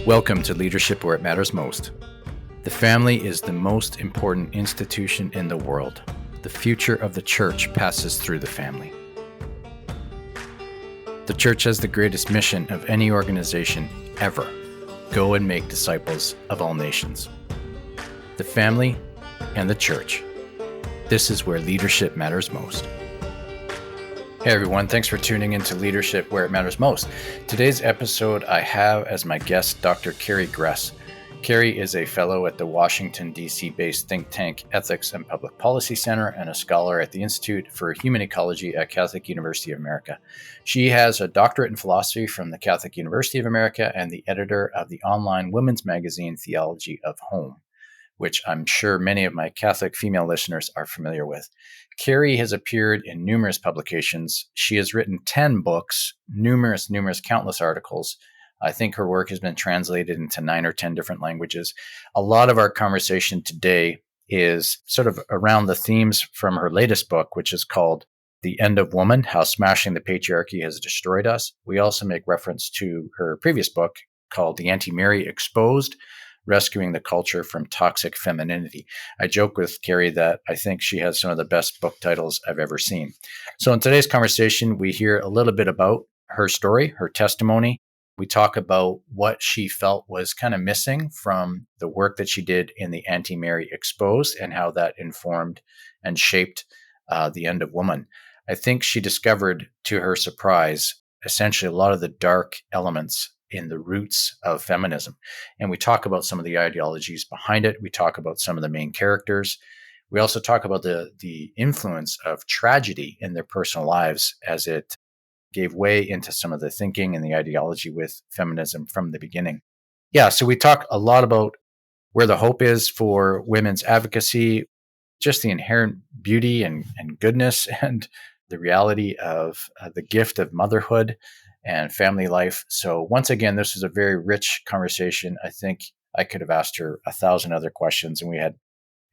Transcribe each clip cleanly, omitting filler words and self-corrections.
Welcome to Leadership Where It Matters Most. The family is the most important institution in the world. The future of the church passes through the family. The church has the greatest mission of any organization ever. Go and make disciples of all nations. The family and the church. This is where leadership matters most. Hey everyone, thanks for tuning in to Leadership Where It Matters Most. Today's episode, I have as my guest Dr. Carrie Gress. Carrie is a fellow at the Washington, D.C.-based think tank Ethics and Public Policy Center and a scholar at the Institute for Human Ecology at Catholic University of America. She has a doctorate in philosophy from the Catholic University of America and the editor of the online women's magazine Theology of Home, which I'm sure many of my Catholic female listeners are familiar with. Carrie has appeared in numerous publications. She has written 10 books, numerous, countless articles. I think her work has been translated into 9 or 10 different languages. A lot of our conversation today is sort of around the themes from her latest book, which is called The End of Woman, How Smashing the Patriarchy Has Destroyed Us. We also make reference to her previous book called The Anti-Mary Exposed, Rescuing the Culture from Toxic Femininity. I joke with Carrie that I think she has some of the best book titles I've ever seen. So in today's conversation, we hear a little bit about her story, her testimony. We talk about what she felt was kind of missing from the work that she did in the Anti-Mary Exposed and how that informed and shaped The End of Woman. I think she discovered, to her surprise, essentially a lot of the dark elements in the roots of feminism. And we talk about some of the ideologies behind it. We talk about some of the main characters. We also talk about the influence of tragedy in their personal lives as it gave way into some of the thinking and the ideology with feminism from the beginning. Yeah, so we talk a lot about where the hope is for women's advocacy, just the inherent beauty and goodness and the reality of the gift of motherhood and family life. So once again, this was a very rich conversation. I think I could have asked her 1,000 other questions, and we had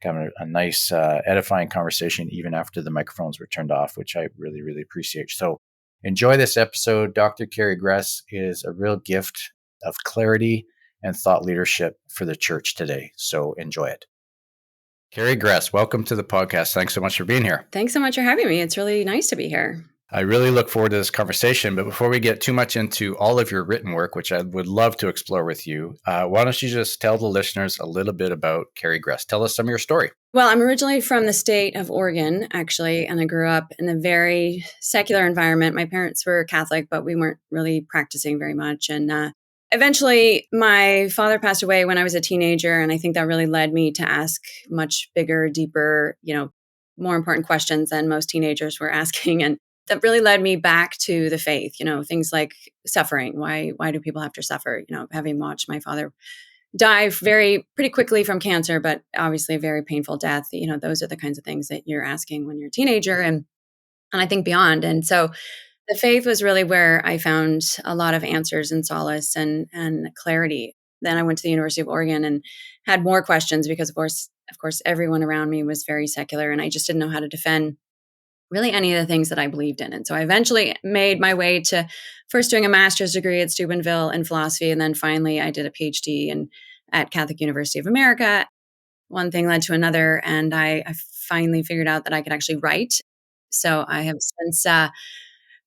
kind of a nice, edifying conversation even after the microphones were turned off, which I really, really appreciate. So enjoy this episode. Dr. Carrie Gress is a real gift of clarity and thought leadership for the church today. So enjoy it. Carrie Gress, welcome to the podcast. Thanks so much for being here. Thanks so much for having me. It's really nice to be here. I really look forward to this conversation, but before we get too much into all of your written work, which I would love to explore with you, why don't you just tell the listeners a little bit about Carrie Gress? Tell us some of your story. Well, I'm originally from the state of Oregon, actually, and I grew up in a very secular environment. My parents were Catholic, but we weren't really practicing very much. And eventually, my father passed away when I was a teenager, and I think that really led me to ask much bigger, deeper, more important questions than most teenagers were asking. And that really led me back to the faith, things like suffering. Why do people have to suffer? Having watched my father die pretty quickly from cancer, but obviously a very painful death. Those are the kinds of things that you're asking when you're a teenager and I think beyond. And so the faith was really where I found a lot of answers and solace and clarity. Then I went to the University of Oregon and had more questions because of course, everyone around me was very secular and I just didn't know how to defend really any of the things that I believed in. And so I eventually made my way to first doing a master's degree at Steubenville in philosophy. And then finally I did a PhD at Catholic University of America. One thing led to another. And I finally figured out that I could actually write. So I have since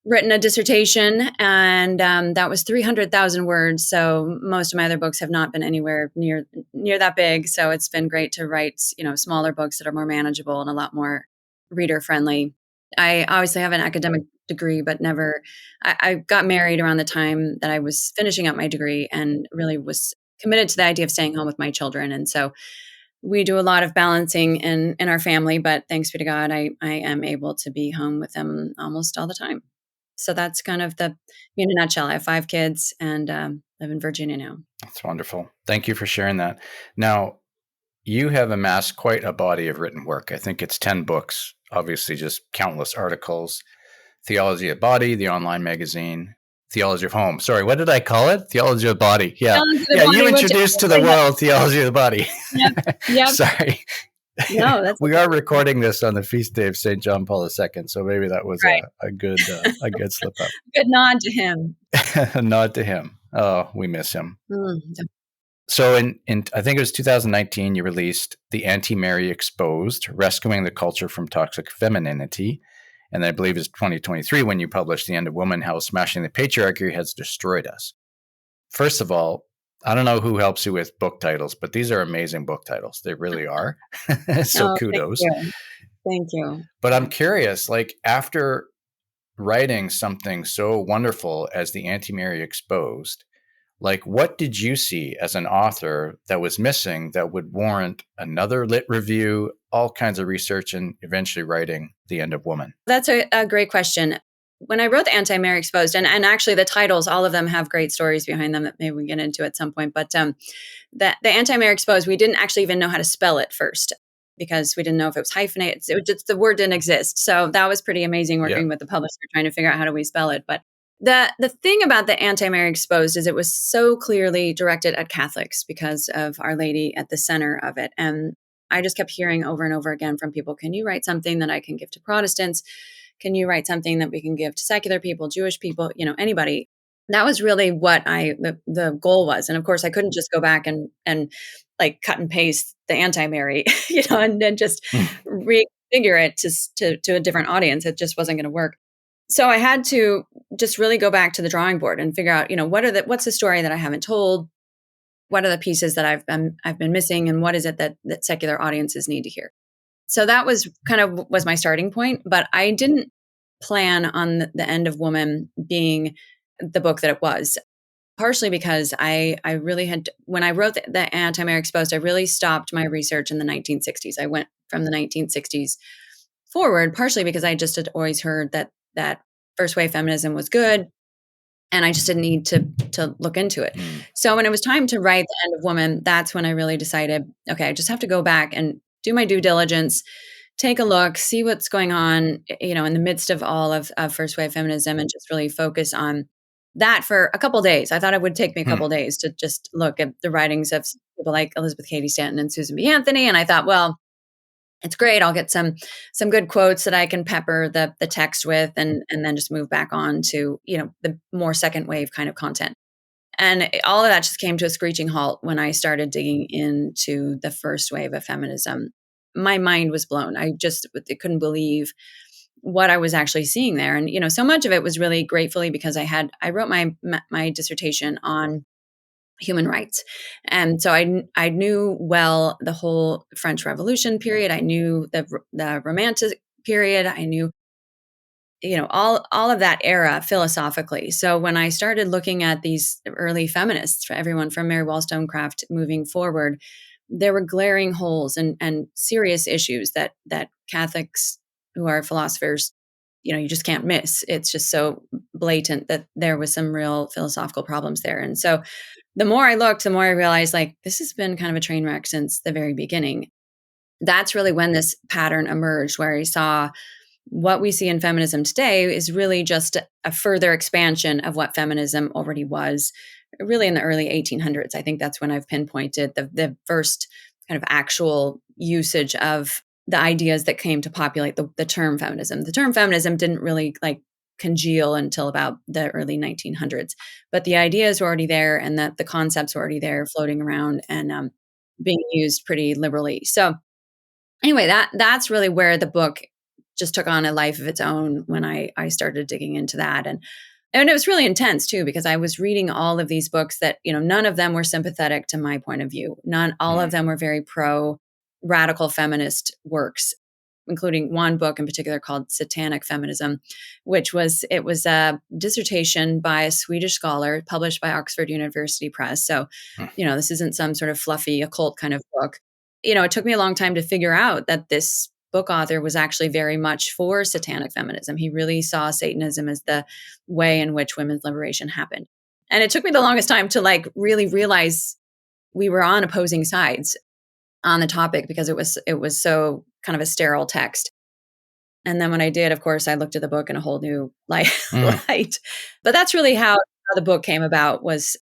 written a dissertation and that was 300,000 words. So most of my other books have not been anywhere near that big. So it's been great to write, smaller books that are more manageable and a lot more reader friendly. I obviously have an academic degree, but I got married around the time that I was finishing up my degree and really was committed to the idea of staying home with my children. And so we do a lot of balancing in our family, but thanks be to God, I am able to be home with them almost all the time. So that's kind of in a nutshell. I have 5 kids and live in Virginia now. That's wonderful. Thank you for sharing that. Now, you have amassed quite a body of written work. I think it's 10 books, obviously just countless articles. Theology of Body, the online magazine, Theology of Home. Sorry, what did I call it? Theology of Body. Yeah. You introduced to the world Theology of the Body. Yep. Sorry. No, we are recording this on the feast day of St. John Paul II, so maybe that was right. a good slip up. Good nod to him. A nod to him. Oh, we miss him. So in I think it was 2019, you released The Anti-Mary Exposed, Rescuing the Culture from Toxic Femininity. And I believe it's 2023 when you published The End of Woman, How Smashing the Patriarchy Has Destroyed Us. First of all, I don't know who helps you with book titles, but these are amazing book titles. They really are. So Oh, thank kudos. you. Thank you. But I'm Yeah. curious, like after writing something so wonderful as The Anti-Mary Exposed, like what did you see as an author that was missing that would warrant another lit review, all kinds of research, and eventually writing The End of Woman? That's a great question. When I wrote the Anti-Mary Exposed, and actually the titles, all of them have great stories behind them that maybe we can get into at some point. But the Anti-Mary Exposed, we didn't actually even know how to spell it first because we didn't know if it was hyphenated. It was just the word didn't exist. So that was pretty amazing Yeah. working with the publisher trying to figure out how do we spell it. But the thing about the Anti-Mary Exposed is it was so clearly directed at Catholics because of Our Lady at the center of it. And I just kept hearing over and over again from people, can you write something that I can give to Protestants? Can you write something that we can give to secular people, Jewish people, anybody? That was really what the goal was. And of course I couldn't just go back and like cut and paste the anti-Mary, and then just refigure it to a different audience. It just wasn't going to work. So I had to just really go back to the drawing board and figure out, what's the story that I haven't told? What are the pieces that I've been missing, and what is it that secular audiences need to hear? So that was was my starting point, but I didn't plan on the End of Woman being the book that it was. Partially because I really had, when I wrote the Anti-Mary Exposed, I really stopped my research in the 1960s. I went from the 1960s forward, partially because I just had always heard that first wave feminism was good, and I just didn't need to look into it. So when it was time to write The End of Woman, that's when I really decided, okay, I just have to go back and do my due diligence, take a look, see what's going on, in the midst of all of first wave feminism, and just really focus on that for a couple days. I thought it would take me a couple days to just look at the writings of people like Elizabeth Cady Stanton and Susan B. Anthony. And I thought, well, it's great. I'll get some good quotes that I can pepper the text with, and then just move back on to, the more second wave kind of content. And all of that just came to a screeching halt when I started digging into the first wave of feminism. My mind was blown. I couldn't believe what I was actually seeing there. And, so much of it was really gratefully because I wrote my dissertation on human rights. And so I knew well the whole French Revolution period. I knew the Romantic period. I knew, all of that era philosophically. So when I started looking at these early feminists, for everyone from Mary Wollstonecraft moving forward, there were glaring holes and serious issues that Catholics who are philosophers, you just can't miss. It's just so blatant that there was some real philosophical problems there. And so the more I looked, the more I realized, like, this has been kind of a train wreck since the very beginning. That's really when this pattern emerged, where I saw what we see in feminism today is really just a further expansion of what feminism already was, really in the early 1800s. I think that's when I've pinpointed the first kind of actual usage of the ideas that came to populate the term feminism. The term feminism didn't really congeal until about the early 1900s, but the ideas were already there, and that the concepts were already there, floating around and being used pretty liberally. So anyway, that's really where the book just took on a life of its own when I started digging into that. And it was really intense too, because I was reading all of these books that, none of them were sympathetic to my point of view. All of them were very pro radical feminist works, including one book in particular called Satanic Feminism, which was a dissertation by a Swedish scholar published by Oxford University Press. So, this isn't some sort of fluffy occult kind of book. It took me a long time to figure out that this book author was actually very much for satanic feminism. He really saw Satanism as the way in which women's liberation happened. And it took me the longest time to really realize we were on opposing sides on the topic, because it was so kind of a sterile text. And then when I did, of course, I looked at the book in a whole new light. But that's really how the book came about, was,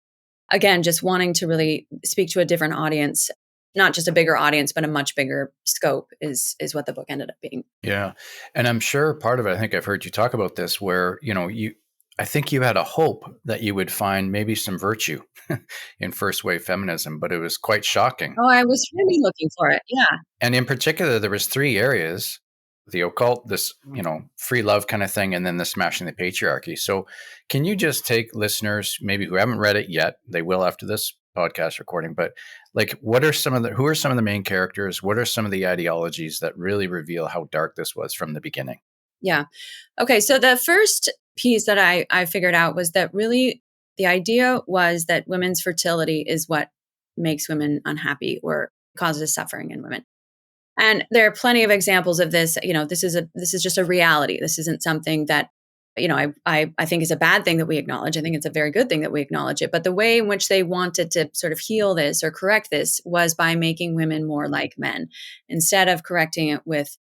again, just wanting to really speak to a different audience, not just a bigger audience, but a much bigger scope is what the book ended up being. Yeah. And I'm sure part of it, I think I've heard you talk about this, where, I think you had a hope that you would find maybe some virtue in first wave feminism, but it was quite shocking. Oh, I was really looking for it. Yeah. And in particular, there was three areas: the occult, this, free love kind of thing, and then the smashing the patriarchy. So can you just take listeners, maybe who haven't read it yet, they will after this podcast recording, but like, who are some of the main characters? What are some of the ideologies that really reveal how dark this was from the beginning? Yeah. Okay. So the first piece that I figured out was that really the idea was that women's fertility is what makes women unhappy or causes suffering in women. And there are plenty of examples of this. This is just a reality. This isn't something that, I think is a bad thing that we acknowledge. I think it's a very good thing that we acknowledge it. But the way in which they wanted to sort of heal this or correct this was by making women more like men, instead of correcting it with,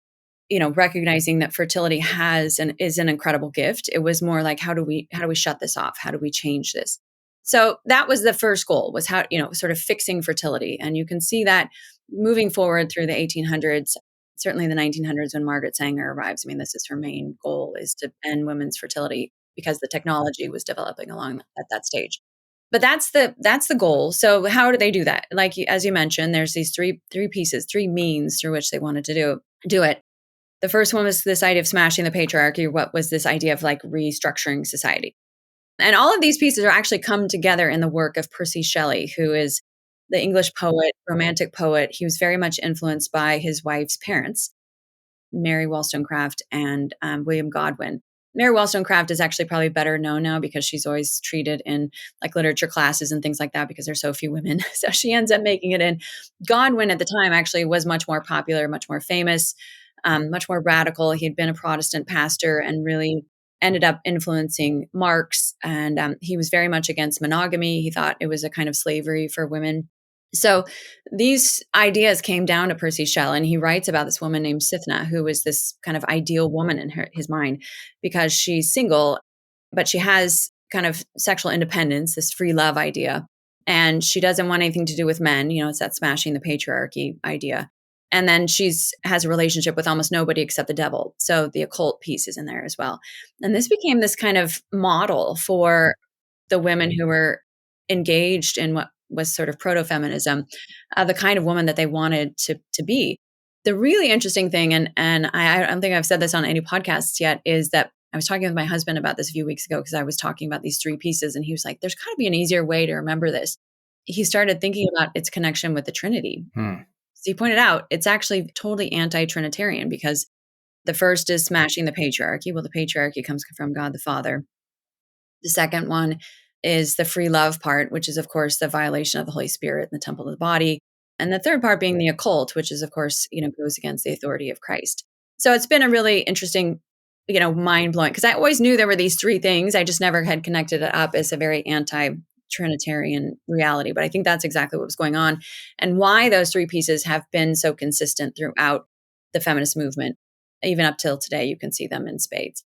recognizing that fertility has and is an incredible gift. It was more like, how do we shut this off? How do we change this? So that was the first goal, was how, sort of fixing fertility. And you can see that moving forward through the 1800s, certainly the 1900s when Margaret Sanger arrives. I mean, this is her main goal, is to end women's fertility because the technology was developing along at that stage. But that's the goal. So how do they do that? Like, as you mentioned, there's these three pieces, three means through which they wanted to do it. The first one was this idea of smashing the patriarchy. What was this idea of like restructuring society? And all of these pieces are actually come together in the work of Percy Shelley, who is the English poet, romantic poet. He was very much influenced by his wife's parents, Mary Wollstonecraft and William Godwin. Mary Wollstonecraft is actually probably better known now because she's always treated in like literature classes and things like that because there's so few women. So she ends up making it in. Godwin at the time actually was much more popular, much more famous, much more radical. He had been a Protestant pastor and really ended up influencing Marx. And he was very much against monogamy. He thought it was a kind of slavery for women. So these ideas came down to Percy Shelley, and he writes about this woman named Sithna, who was this kind of ideal woman in his mind because she's single, but she has kind of sexual independence, this free love idea. And she doesn't want anything to do with men. It's that smashing the patriarchy idea. And then has a relationship with almost nobody except the devil. So the occult piece is in there as well. And this became this kind of model for the women who were engaged in what was sort of proto-feminism, the kind of woman that they wanted to be. The really interesting thing, and I don't think I've said this on any podcasts yet, is that I was talking with my husband about this a few weeks ago because I was talking about these three pieces, and he was like, there's got to be an easier way to remember this. He started thinking about its connection with the Trinity. So he pointed out it's actually totally anti-Trinitarian because the first is smashing the patriarchy. Well, the patriarchy comes from God the Father. The second one is the free love part, which is, of course, the violation of the Holy Spirit in the temple of the body. And the third part being the occult, which is, of course, goes against the authority of Christ. So it's been a really interesting, mind-blowing, because I always knew there were these three things. I just never had connected it up as a very anti-Trinitarian reality. But I think that's exactly what was going on and why those three pieces have been so consistent throughout the feminist movement. Even up till today, you can see them in spades.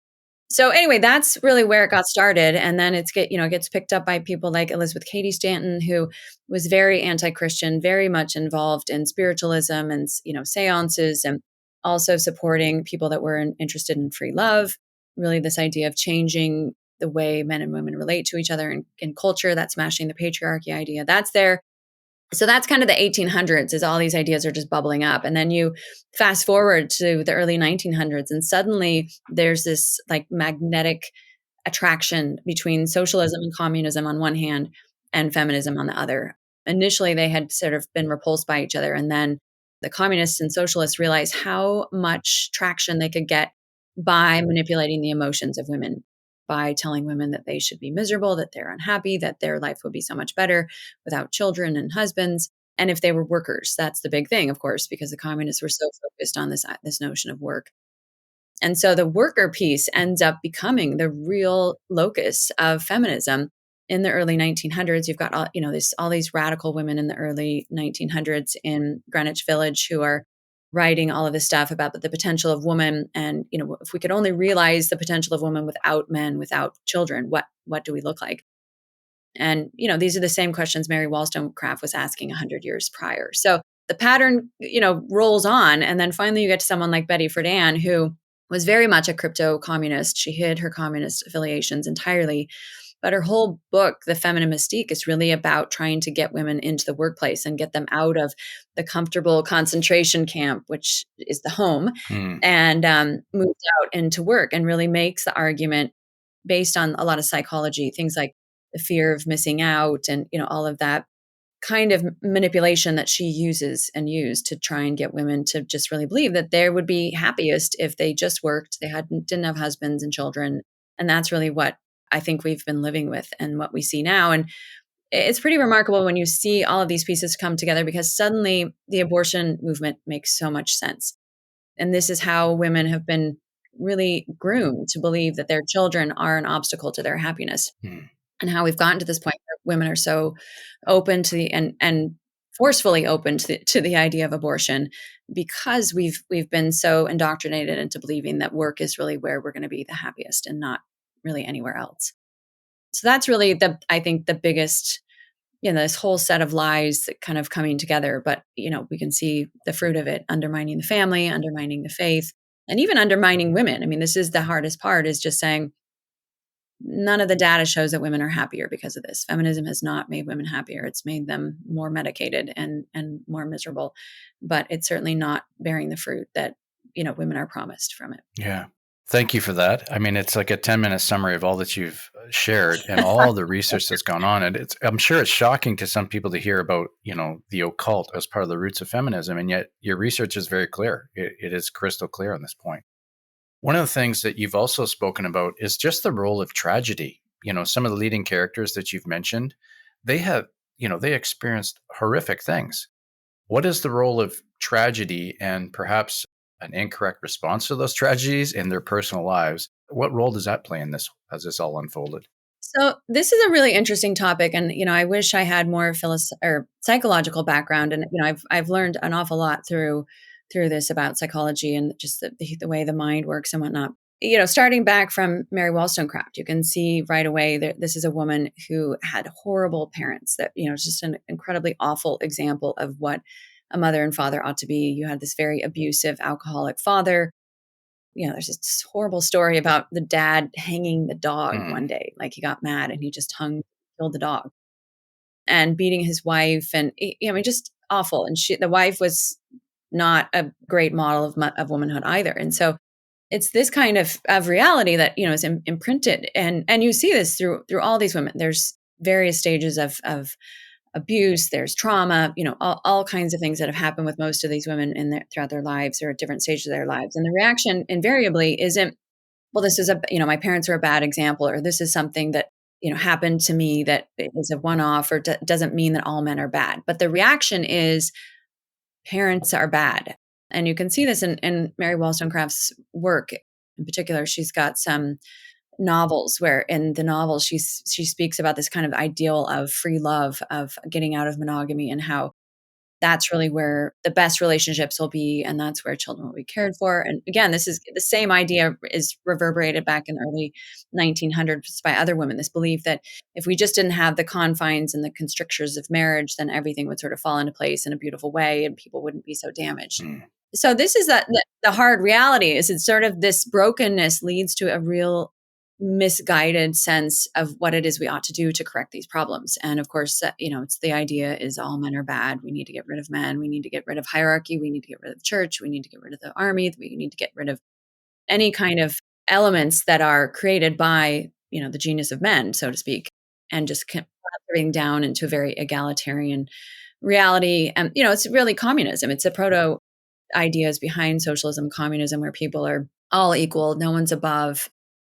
So anyway, that's really where it got started. And then it gets picked up by people like Elizabeth Cady Stanton, who was very anti-Christian, very much involved in spiritualism and, seances, and also supporting people that were interested in free love, really this idea of changing the way men and women relate to each other in culture, that smashing the patriarchy idea, that's there. So that's kind of the 1800s, is all these ideas are just bubbling up. And then you fast forward to the early 1900s, and suddenly there's this like magnetic attraction between socialism and communism on one hand and feminism on the other. Initially, they had sort of been repulsed by each other. And then the communists and socialists realized how much traction they could get by manipulating the emotions of women, by telling women that they should be miserable, that they're unhappy, that their life would be so much better without children and husbands. And if they were workers, that's the big thing, of course, because the communists were so focused on this notion of work. And so the worker piece ends up becoming the real locus of feminism in the early 1900s. You've got all these radical women in the early 1900s in Greenwich Village who are writing all of this stuff about the potential of woman. And, if we could only realize the potential of women without men, without children, what do we look like? And, these are the same questions Mary Wollstonecraft was asking 100 years prior. So the pattern, rolls on. And then finally you get to someone like Betty Friedan, who was very much a crypto communist. She hid her communist affiliations entirely. But her whole book, The Feminine Mystique, is really about trying to get women into the workplace and get them out of the comfortable concentration camp, which is the home, Mm. and moved out into work, and really makes the argument based on a lot of psychology, things like the fear of missing out and, all of that kind of manipulation that she uses and used to try and get women to just really believe that they would be happiest if they just worked, they didn't have husbands and children. And that's really what I think we've been living with and what we see now. And it's pretty remarkable when you see all of these pieces come together, because suddenly the abortion movement makes so much sense. And this is how women have been really groomed to believe that their children are an obstacle to their happiness, Mm. and how we've gotten to this point where women are so open to the and forcefully open to the idea of abortion, because we've been so indoctrinated into believing that work is really where we're going to be the happiest and not really anywhere else. So that's really I think the biggest, this whole set of lies that kind of coming together. But, we can see the fruit of it undermining the family, undermining the faith, and even undermining women. I mean, this is the hardest part, is just saying none of the data shows that women are happier because of this. Feminism has not made women happier. It's made them more medicated and more miserable, but it's certainly not bearing the fruit that, women are promised from it. Yeah. Thank you for that. I mean, it's like a 10-minute summary of all that you've shared and all the research that's gone on. And I'm sure it's shocking to some people to hear about, the occult as part of the roots of feminism. And yet your research is very clear. It is crystal clear on this point. One of the things that you've also spoken about is just the role of tragedy. Some of the leading characters that you've mentioned, they have, they experienced horrific things. What is the role of tragedy and perhaps an incorrect response to those tragedies in their personal lives? What role does that play in this as this all unfolded? So this is a really interesting topic, and I wish I had more or psychological background, and I've learned an awful lot through this about psychology and just the way the mind works and whatnot. Starting back from Mary Wollstonecraft, you can see right away that this is a woman who had horrible parents. That it's just an incredibly awful example of what a mother and father ought to be. You had this very abusive, alcoholic father. There's this horrible story about the dad hanging the dog Mm. one day. Like, he got mad and he just killed the dog, and beating his wife. And just awful. And the wife was not a great model of womanhood either. And so it's this kind of reality that, is imprinted. And you see this through all these women. There's various stages of abuse, there's trauma, all kinds of things that have happened with most of these women throughout their lives, or at different stages of their lives. And the reaction invariably isn't, well, this is my parents are a bad example, or this is something that, happened to me that is a one-off, or doesn't mean that all men are bad. But the reaction is, parents are bad. And you can see this in Mary Wollstonecraft's work. In particular, she's got some novels where in the novel she speaks about this kind of ideal of free love, of getting out of monogamy, and how that's really where the best relationships will be, and that's where children will be cared for. And again, this is the same idea is reverberated back in the early 1900s by other women. This belief that if we just didn't have the confines and the constrictures of marriage, then everything would sort of fall into place in a beautiful way and people wouldn't be so damaged. Mm. So this is the hard reality, is it's sort of this brokenness leads to a real misguided sense of what it is we ought to do to correct these problems. And of course, it's the idea is all men are bad. We need to get rid of men. We need to get rid of hierarchy. We need to get rid of the church. We need to get rid of the army. We need to get rid of any kind of elements that are created by, the genius of men, so to speak, and just collapse everything down into a very egalitarian reality. And, it's really communism. It's a proto ideas behind socialism, communism, where people are all equal. No one's above.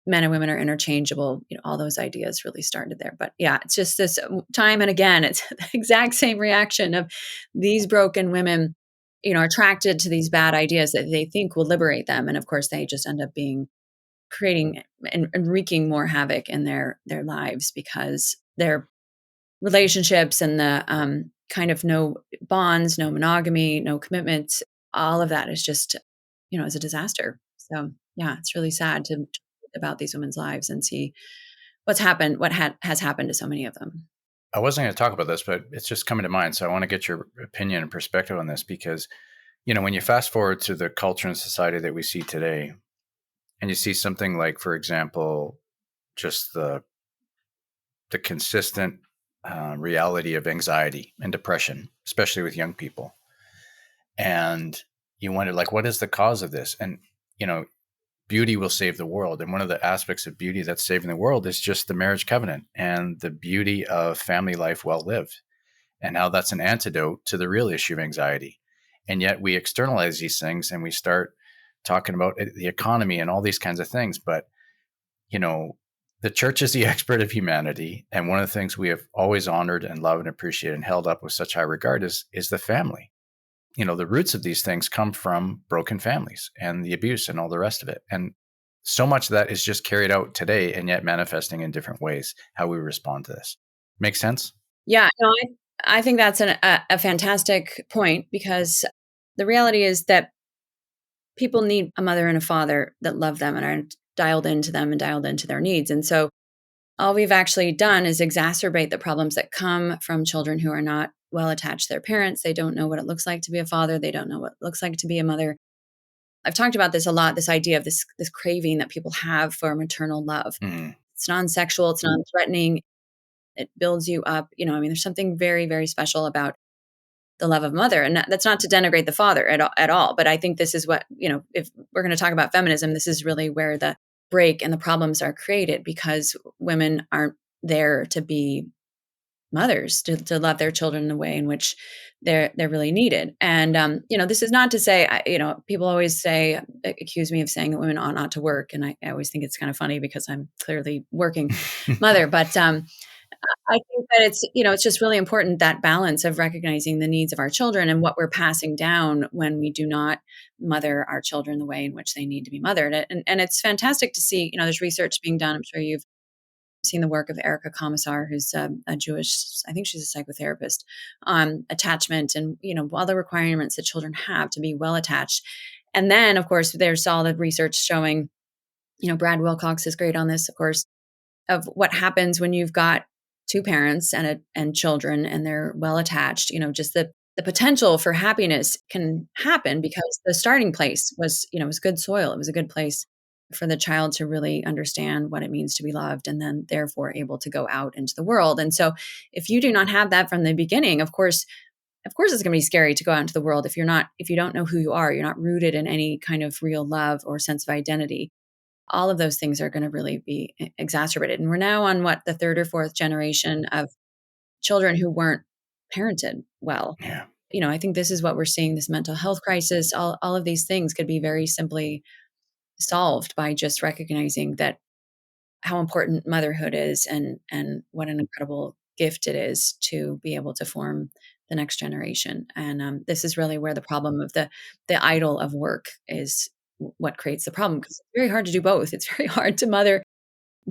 Men and women are interchangeable. All those ideas really started there. But yeah, it's just this time and again, it's the exact same reaction of these broken women, attracted to these bad ideas that they think will liberate them. And of course, they just end up creating and wreaking more havoc in their lives, because their relationships and the kind of no bonds, no monogamy, no commitments, all of that is just, is a disaster. So yeah, it's really sad to about these women's lives and see what's happened, has happened to so many of them. I wasn't going to talk about this, but it's just coming to mind. So I want to get your opinion and perspective on this, because, when you fast forward to the culture and society that we see today, And you see something like, for example, just the consistent reality of anxiety and depression, especially with young people. And you wonder, like, what is the cause of this? And, beauty will save the world. And one of the aspects of beauty that's saving the world is just the marriage covenant and the beauty of family life well lived, and how that's an antidote to the real issue of anxiety. And yet we externalize these things and we start talking about the economy and all these kinds of things. But, the church is the expert of humanity. And one of the things we have always honored and loved and appreciated and held up with such high regard is the family. The roots of these things come from broken families and the abuse and all the rest of it. And so much of that is just carried out today and yet manifesting in different ways, how we respond to this. Make sense? Yeah, no, I think that's a fantastic point, because the reality is that people need a mother and a father that love them and are dialed into them and dialed into their needs. And so all we've actually done is exacerbate the problems that come from children who are not well attached to their parents. They don't know what it looks like to be a father. They don't know what it looks like to be a mother. I've talked about this a lot, this idea of this craving that people have for maternal love. Mm. It's non-sexual, it's non-threatening. It builds you up. There's something very, very special about the love of mother. And that's not to denigrate the father at all. But I think this is what, if we're going to talk about feminism, this is really where the break and the problems are created, because women aren't there to be mothers, to love their children in the way in which they're really needed. And, this is not to say, people always accuse me of saying that women ought not to work. And I always think it's kind of funny because I'm clearly working mother. But I think that it's just really important, that balance of recognizing the needs of our children and what we're passing down when we do not mother our children the way in which they need to be mothered. And it's fantastic to see, there's research being done. I'm sure you've seen the work of Erica Commissar, who's a Jewish, I think she's a psychotherapist, on attachment and, all the requirements that children have to be well attached. And then, of course, there's all the research showing, Brad Wilcox is great on this, of course, of what happens when you've got two parents and children and they're well attached. Just the potential for happiness can happen because the starting place was good soil. It was a good place for the child to really understand what it means to be loved, and then therefore able to go out into the world. And so if you do not have that from the beginning, of course it's going to be scary to go out into the world if you don't know who you are, you're not rooted in any kind of real love or sense of identity. All of those things are going to really be exacerbated. And we're now on the third or fourth generation of children who weren't parented well. Yeah. I think this is what we're seeing, this mental health crisis. All of these things could be very simply solved by just recognizing that how important motherhood is, and what an incredible gift it is to be able to form the next generation. And this is really where the problem of the idol of work is what creates the problem, because it's very hard to do both. It's very hard to mother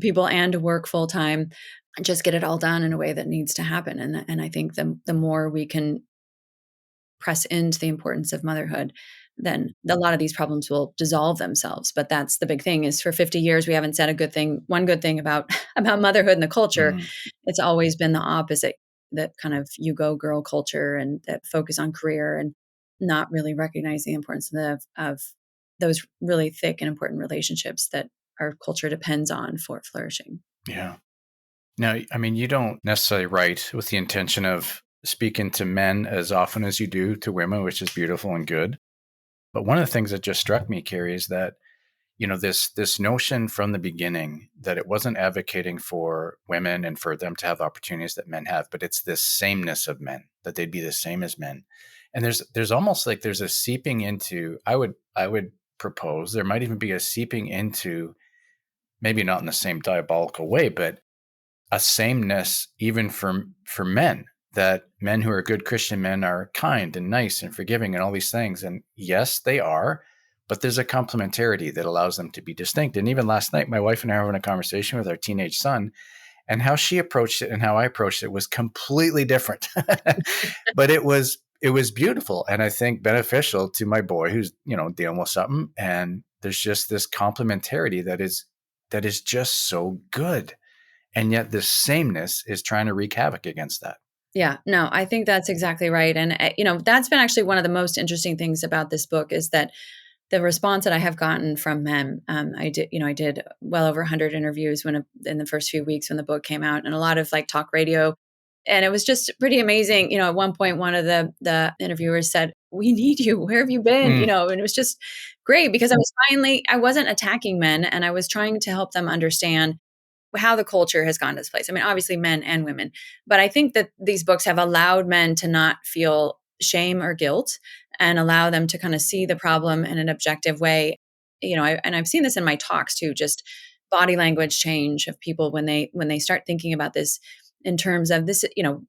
people and to work full time and just get it all done in a way that needs to happen. And I think the more we can press into the importance of motherhood, then a lot of these problems will dissolve themselves. But that's the big thing, is for 50 years, we haven't said one good thing about motherhood in the culture. Mm. It's always been the opposite, that kind of you go girl culture and that focus on career and not really recognizing the importance of those really thick and important relationships that our culture depends on for flourishing. Yeah. Now, I mean, you don't necessarily write with the intention of speaking to men as often as you do to women, which is beautiful and good. But one of the things that just struck me, Carrie, is that, this notion from the beginning that it wasn't advocating for women and for them to have opportunities that men have, but it's this sameness of men, that they'd be the same as men. And there's almost like there's a seeping into, I would propose there might even be a seeping into, maybe not in the same diabolical way, but a sameness even for men, that men who are good Christian men are kind and nice and forgiving and all these things. And yes, they are, but there's a complementarity that allows them to be distinct. And even last night, my wife and I were having a conversation with our teenage son, and how she approached it and how I approached it was completely different. But it was beautiful, and I think beneficial to my boy who's, dealing with something. And there's just this complementarity that is just so good. And yet this sameness is trying to wreak havoc against that. Yeah, no, I think that's exactly right. And, that's been actually one of the most interesting things about this book, is that the response that I have gotten from men, I did well over 100 interviews in the first few weeks when the book came out, and a lot of like talk radio. And it was just pretty amazing. At one point, one of the interviewers said, "We need you. Where have you been?" Mm. And it was just great because I wasn't attacking men, and I was trying to help them understand how the culture has gone to this place. I mean, obviously men and women, but I think that these books have allowed men to not feel shame or guilt and allow them to kind of see the problem in an objective way. And I've seen this in my talks too, just body language change of people when they start thinking about this in terms of this,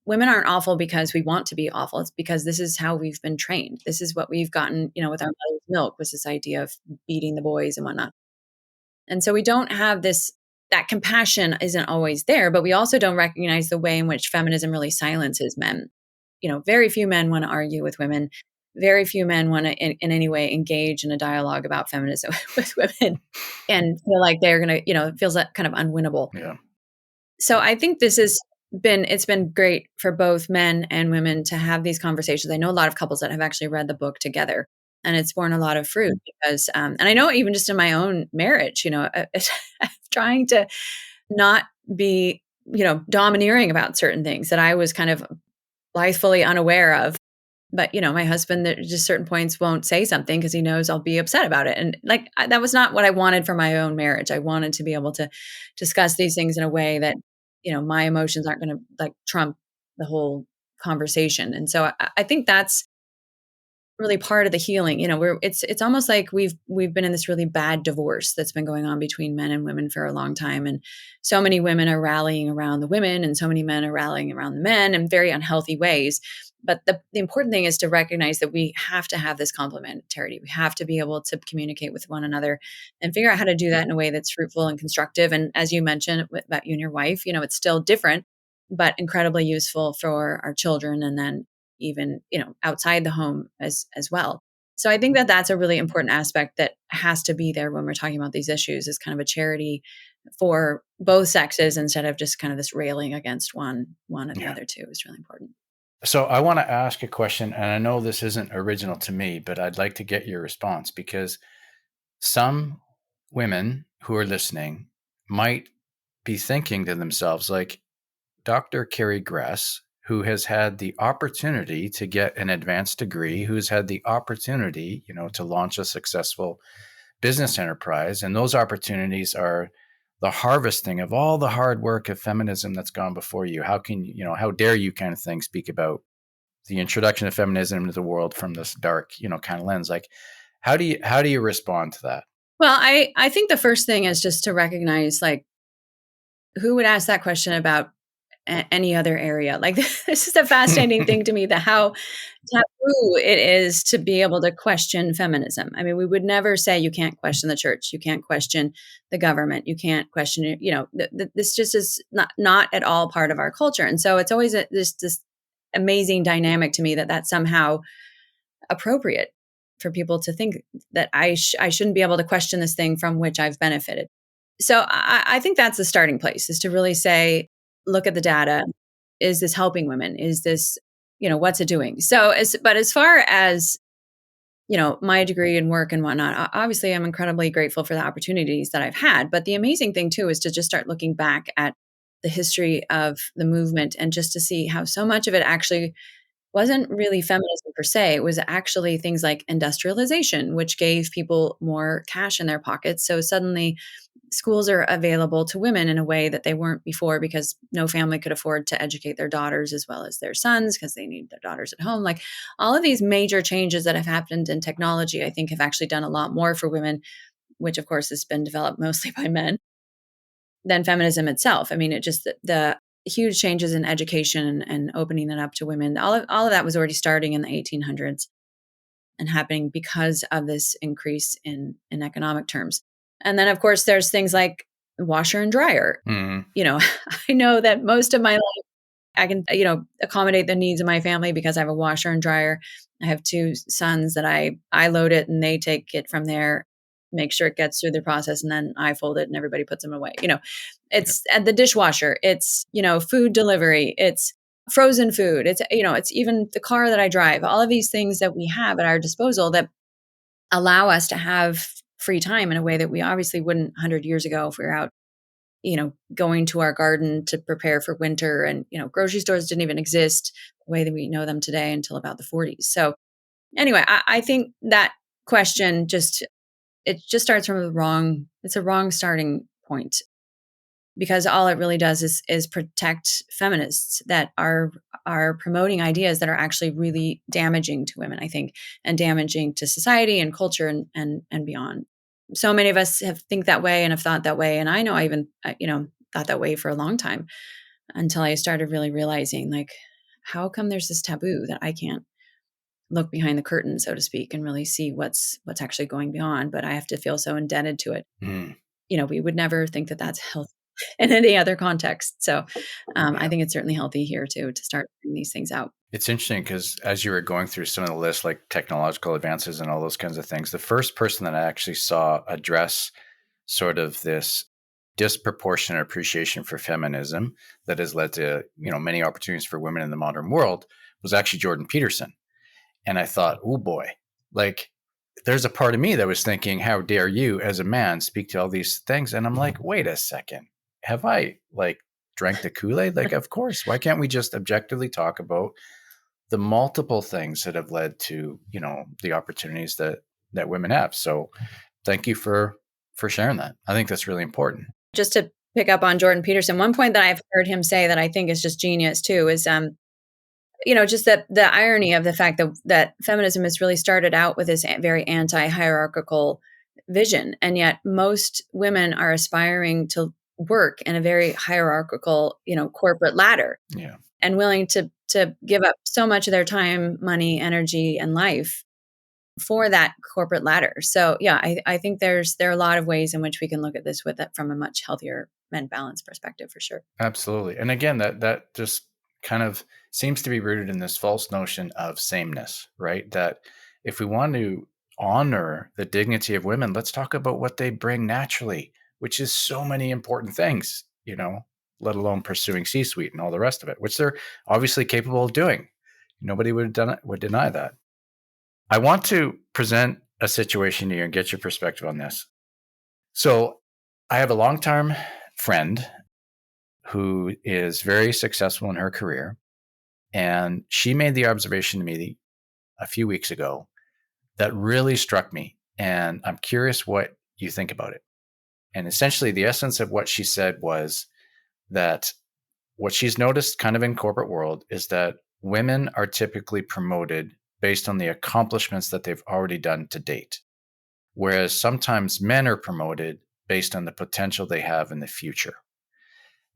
women aren't awful because we want to be awful. It's because this is how we've been trained. This is what we've gotten, with our mother's milk, was this idea of beating the boys and whatnot. And so we don't have that compassion isn't always there, but we also don't recognize the way in which feminism really silences men. Very few men want to argue with women. Very few men want to, in any way, engage in a dialogue about feminism with women and feel like they're going to, it feels like kind of unwinnable. Yeah. So I think it's been great for both men and women to have these conversations. I know a lot of couples that have actually read the book together, and it's borne a lot of fruit because, and I know even just in my own marriage, trying to not be, domineering about certain things that I was kind of blithely unaware of. But, my husband at just certain points won't say something because he knows I'll be upset about it. And that was not what I wanted for my own marriage. I wanted to be able to discuss these things in a way that, my emotions aren't going to like trump the whole conversation. And so I think that's really part of the healing. It's almost like we've been in this really bad divorce that's been going on between men and women for a long time, and so many women are rallying around the women and so many men are rallying around the men in very unhealthy ways. But the important thing is to recognize that we have to have this complementarity. We have to be able to communicate with one another and figure out how to do that in a way that's fruitful and constructive. And as you mentioned about you and your wife, it's still different but incredibly useful for our children, and then even outside the home as well. So I think that that's a really important aspect that has to be there when we're talking about these issues, is kind of a charity for both sexes instead of just kind of this railing against one and the other two is really important. So I want to ask a question, and I know this isn't original to me, but I'd like to get your response, because some women who are listening might be thinking to themselves, like Dr. Carrie Gress, who has had the opportunity to get an advanced degree, who's had the opportunity, to launch a successful business enterprise. And those opportunities are the harvesting of all the hard work of feminism that's gone before you. How can how dare you kind of thing speak about the introduction of feminism into the world from this dark, kind of lens? Like, how do you respond to that? Well, I think the first thing is just to recognize, like, who would ask that question about any other area? Like, this is a fascinating thing to me, that how taboo it is to be able to question feminism. I mean, we would never say you can't question the church, you can't question the government, you can't question it. This just is not at all part of our culture. And so it's always this amazing dynamic to me that somehow appropriate for people to think that I shouldn't be able to question this thing from which I've benefited. So I think that's the starting place, is to really say, look at the data. Is this helping women? Is this, what's it doing? But as far as, my degree and work and whatnot, obviously I'm incredibly grateful for the opportunities that I've had. But the amazing thing too is to just start looking back at the history of the movement and just to see how so much of it actually wasn't really feminism per se. It was actually things like industrialization, which gave people more cash in their pockets. So suddenly schools are available to women in a way that they weren't before, because no family could afford to educate their daughters as well as their sons, because they need their daughters at home. Like, all of these major changes that have happened in technology, I think have actually done a lot more for women, which of course has been developed mostly by men, than feminism itself. I mean, it just, the huge changes in education and opening it up to women, all of that was already starting in the 1800s and happening because of this increase in economic terms. And then, of course, there's things like washer and dryer. Mm-hmm. I know that most of my life I can, accommodate the needs of my family because I have a washer and dryer. I have two sons that I load it and they take it from there, make sure it gets through the process, and then I fold it and everybody puts them away. It's at the dishwasher. It's, food delivery. It's frozen food. It's, it's even the car that I drive. All of these things that we have at our disposal that allow us to have free time in a way that we obviously wouldn't 100 years ago if we were out, going to our garden to prepare for winter. And, grocery stores didn't even exist the way that we know them today until about the 40s. So anyway, I think that question it just starts from it's a wrong starting point, because all it really does is protect feminists that are promoting ideas that are actually really damaging to women, I think, and damaging to society and culture and beyond. So many of us have think that way and have thought that way, and I know I even thought that way for a long time until I started really realizing, like, how come there's this taboo that I can't look behind the curtain, so to speak, and really see what's actually going beyond, but I have to feel so indebted to it. Mm, We would never think that that's healthy in any other context. So I yeah. think it's certainly healthy here too to start bringing these things out. It's interesting because as you were going through some of the lists, like technological advances and all those kinds of things, the first person that I actually saw address sort of this disproportionate appreciation for feminism that has led to, many opportunities for women in the modern world was actually Jordan Peterson. And I thought, oh boy, like there's a part of me that was thinking, how dare you as a man speak to all these things? And I'm like, wait a second, have I drank the Kool-Aid? Like, of course, why can't we just objectively talk about the multiple things that have led to, the opportunities that women have? So thank you for sharing that. I think that's really important. Just to pick up on Jordan Peterson, one point that I've heard him say that I think is just genius too is just the irony of the fact that feminism has really started out with this very anti-hierarchical vision, and yet most women are aspiring to work in a very hierarchical, corporate ladder, Yeah, and willing to give up so much of their time, money, energy, and life for that corporate ladder. So yeah, I think there are a lot of ways in which we can look at this with it from a much healthier and balanced perspective, for sure. absolutely. And again, that just kind of seems to be rooted in this false notion of sameness, right? That if we want to honor the dignity of women, let's talk about what they bring naturally, which is so many important things, let alone pursuing C-suite and all the rest of it, which they're obviously capable of doing. Nobody would deny that. I want to present a situation to you and get your perspective on this. So I have a long-term friend who is very successful in her career. And she made the observation to me a few weeks ago that really struck me. And I'm curious what you think about it. And essentially, the essence of what she said was that what she's noticed kind of in corporate world is that women are typically promoted based on the accomplishments that they've already done to date. Whereas sometimes men are promoted based on the potential they have in the future.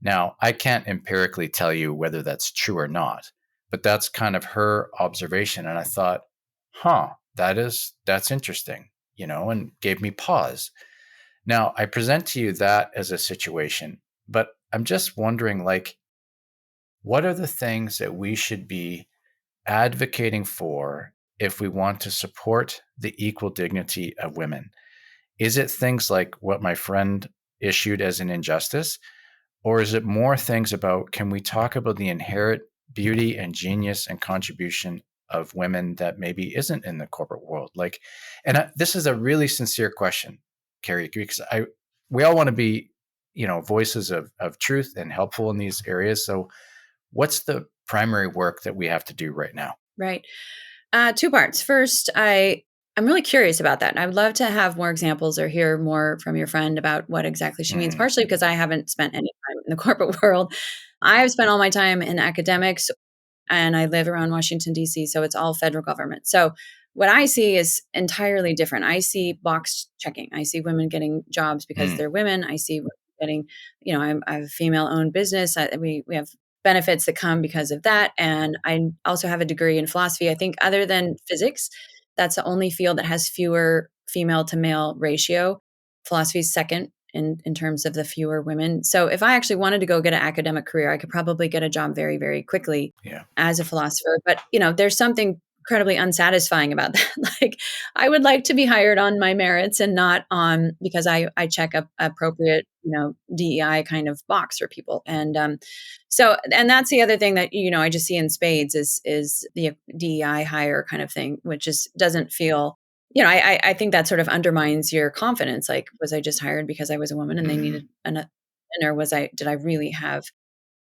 Now, I can't empirically tell you whether that's true or not, but that's kind of her observation. And I thought, that's interesting, and gave me pause. Now, I present to you that as a situation, but I'm just wondering, what are the things that we should be advocating for if we want to support the equal dignity of women? Is it things like what my friend issued as an injustice? Or is it more things about, can we talk about the inherent beauty and genius and contribution of women that maybe isn't in the corporate world? This is a really sincere question, Carrie, because we all want to be, voices of truth and helpful in these areas. So what's the primary work that we have to do right now? Right. Two parts. First, I'm really curious about that. And I would love to have more examples or hear more from your friend about what exactly she means, Mm, partially because I haven't spent any time in the corporate world. I've spent all my time in academics, and I live around Washington, D.C., so it's all federal government. So what I see is entirely different. I see box checking. I see women getting jobs because mm, they're women. I see women getting, I have a female owned business. We have benefits that come because of that. And I also have a degree in philosophy. I think other than physics, that's the only field that has fewer female to male ratio. Philosophy is second in terms of the fewer women. So if I actually wanted to go get an academic career, I could probably get a job very, very quickly yeah. as a philosopher. But, there's something incredibly unsatisfying about that. Like, I would like to be hired on my merits and not on because I check a appropriate, DEI kind of box for people. And and that's the other thing that, I just see in spades is the DEI hire kind of thing, which doesn't feel I think that sort of undermines your confidence. Like, was I just hired because I was a woman and they needed or did I really have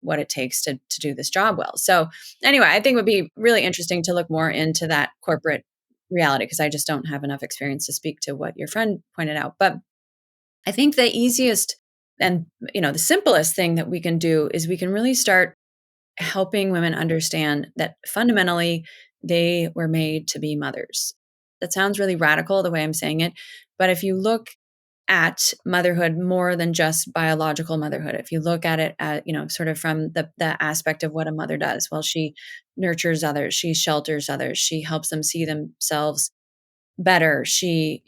what it takes to do this job well? So anyway, I think it would be really interesting to look more into that corporate reality, because I just don't have enough experience to speak to what your friend pointed out. But I think the easiest and the simplest thing that we can do is we can really start helping women understand that fundamentally they were made to be mothers. That sounds really radical the way I'm saying it, but if you look at motherhood more than just biological motherhood, if you look at it sort of from the aspect of what a mother does, well, she nurtures others, she shelters others, she helps them see themselves better. She,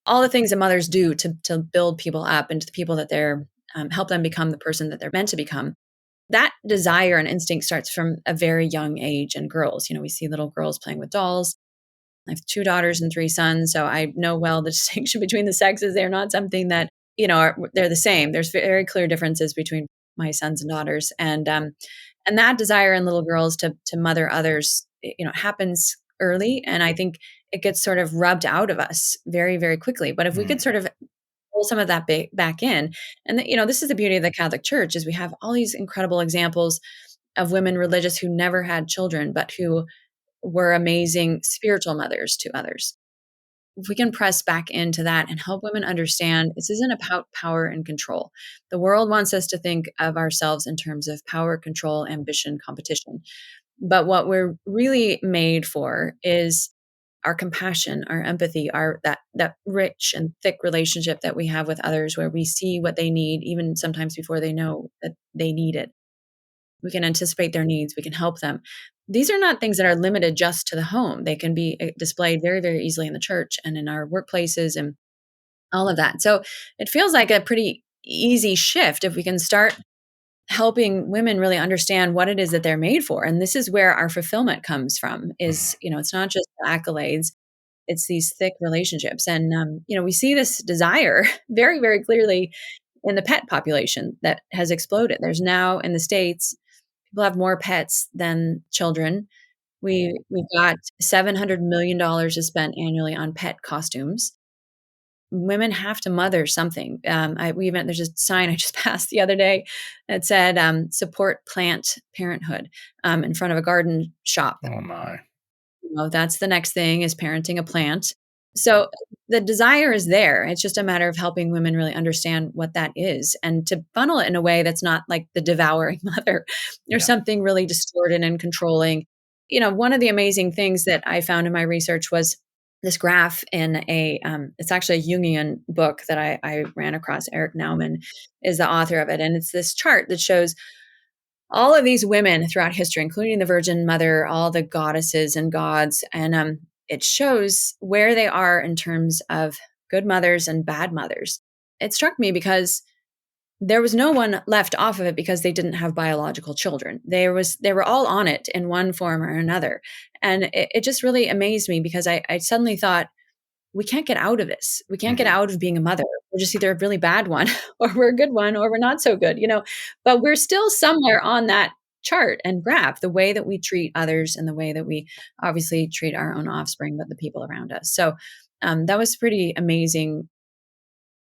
all the things that mothers do to build people up into the people that they're help them become the person that they're meant to become. That desire and instinct starts from a very young age in girls. We see little girls playing with dolls. I have 2 daughters and 3 sons, so I know well the distinction between the sexes. They're not something that, they're the same. There's very clear differences between my sons and daughters, and that desire in little girls to mother others, happens early, and I think it gets sort of rubbed out of us very, very quickly. But if we could sort of pull some of that back in, and this is the beauty of the Catholic Church, is we have all these incredible examples of women religious who never had children, but who were amazing spiritual mothers to others. If we can press back into that and help women understand this isn't about power and control. The world wants us to think of ourselves in terms of power, control, ambition, competition. But what we're really made for is our compassion, our empathy, our that rich and thick relationship that we have with others, where we see what they need, even sometimes before they know that they need it. We can anticipate their needs. We can help them. These are not things that are limited just to the home. They can be displayed very, very easily in the church and in our workplaces and all of that. So it feels like a pretty easy shift if we can start helping women really understand what it is that they're made for. And this is where our fulfillment comes from, is, it's not just the accolades, it's these thick relationships. And, we see this desire very, very clearly in the pet population that has exploded. There's now in the States, people have more pets than children. We've got $700 million is spent annually on pet costumes. Women have to mother something. There's a sign I just passed the other day that said "Support Plant Parenthood" in front of a garden shop. Oh my! That's the next thing, is parenting a plant. So the desire is there. It's just a matter of helping women really understand what that is, and to funnel it in a way that's not like the devouring mother. There's something really distorted and controlling. One of the amazing things that I found in my research was this graph in it's actually a Jungian book that I ran across. Eric Naumann is the author of it. And it's this chart that shows all of these women throughout history, including the Virgin Mother, all the goddesses and gods. And it shows where they are in terms of good mothers and bad mothers. It struck me because there was no one left off of it because they didn't have biological children. They were all on it in one form or another. And it just really amazed me, because I suddenly thought, we can't get out of this. We can't get out of being a mother. We're just either a really bad one or we're a good one or we're not so good, but we're still somewhere on that chart and graph, the way that we treat others and the way that we obviously treat our own offspring, but the people around us. So that was pretty amazing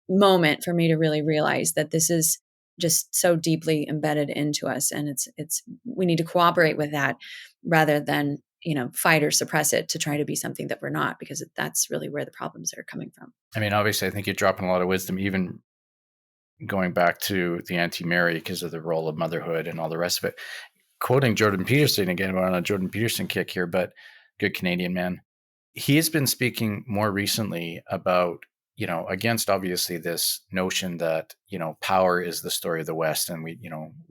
moment for me to really realize that this is just so deeply embedded into us, and it's we need to cooperate with that rather than fight or suppress it to try to be something that we're not, because that's really where the problems are coming from. I mean, obviously, I think you're dropping a lot of wisdom, even going back to the Anti-Mary, because of the role of motherhood and all the rest of it. Quoting Jordan Peterson again, we're on a Jordan Peterson kick here, but good Canadian man. He has been speaking more recently about, against obviously this notion that, power is the story of the West, and we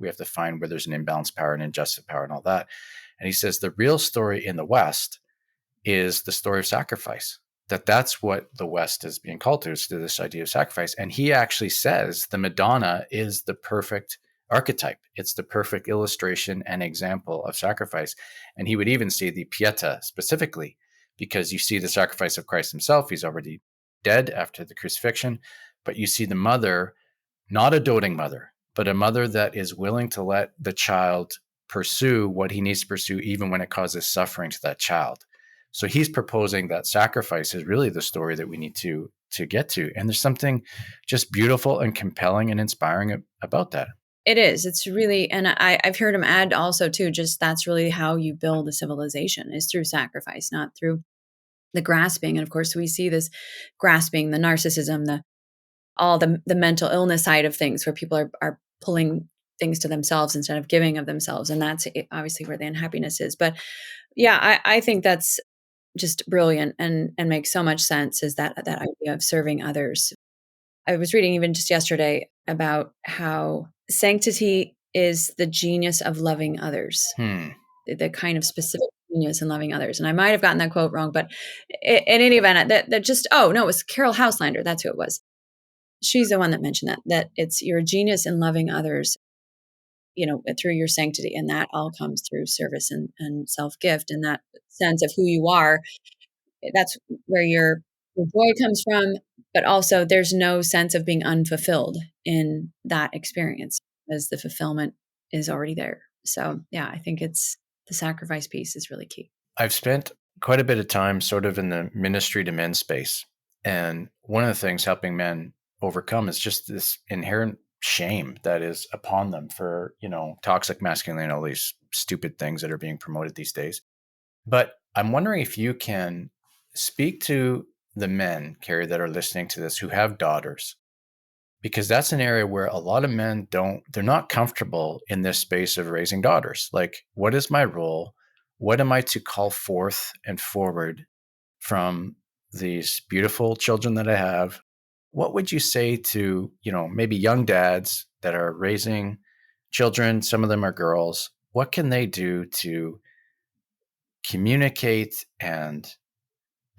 have to find where there's an imbalanced power and injustice power and all that. And he says the real story in the West is the story of sacrifice. That's what the West is being called to, is to this idea of sacrifice. And he actually says the Madonna is the perfect archetype. It's the perfect illustration and example of sacrifice. And he would even see the Pieta specifically, because you see the sacrifice of Christ himself. He's already dead after the crucifixion, but you see the mother, not a doting mother, but a mother that is willing to let the child pursue what he needs to pursue, even when it causes suffering to that child. So he's proposing that sacrifice is really the story that we need to get to. And there's something just beautiful and compelling and inspiring about that. It is. It's really, and I've heard him add also too, just that's really how you build a civilization is through sacrifice, not through the grasping. And of course, we see this grasping, the narcissism, the mental illness side of things where people are pulling things to themselves instead of giving of themselves. And that's obviously where the unhappiness is. But yeah, I think that's just brilliant and makes so much sense is that idea of serving others. I was reading even just yesterday about how sanctity is the genius of loving others, the kind of specific genius in loving others. And I might have gotten that quote wrong, but in any event, that just, oh, no, it was Carol Houselander. That's who it was. She's the one that mentioned that it's your genius in loving others, through your sanctity. And that all comes through service and self-gift and that sense of who you are. That's where your joy comes from, but also there's no sense of being unfulfilled in that experience as the fulfillment is already there. So yeah, I think it's the sacrifice piece is really key. I've spent quite a bit of time sort of in the ministry to men space. And one of the things helping men overcome is just this inherent shame that is upon them for, toxic masculinity and all these stupid things that are being promoted these days. But I'm wondering if you can speak to the men, Carrie, that are listening to this who have daughters, because that's an area where a lot of men they're not comfortable in this space of raising daughters. Like, what is my role? What am I to call forth and forward from these beautiful children that I have? What would you say to, maybe young dads that are raising children? Some of them are girls. What can they do to communicate and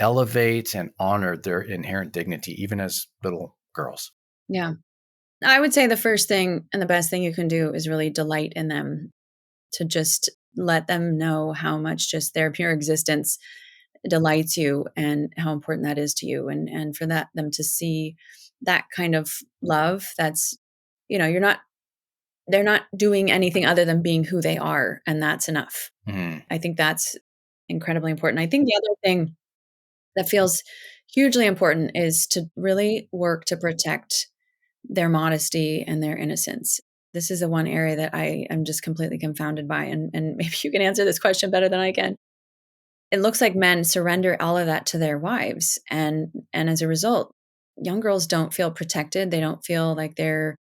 elevate and honor their inherent dignity, even as little girls? Yeah. I would say the first thing and the best thing you can do is really delight in them, to just let them know how much just their pure existence delights you and how important that is to you. And for them to see that kind of love, that's, they're not doing anything other than being who they are. And that's enough. I think that's incredibly important. I think the other thing that feels hugely important is to really work to protect their modesty and their innocence. This is the one area that I am just completely confounded by. And maybe you can answer this question better than I can. It looks like men surrender all of that to their wives. And as a result, young girls don't feel protected. They don't feel like they're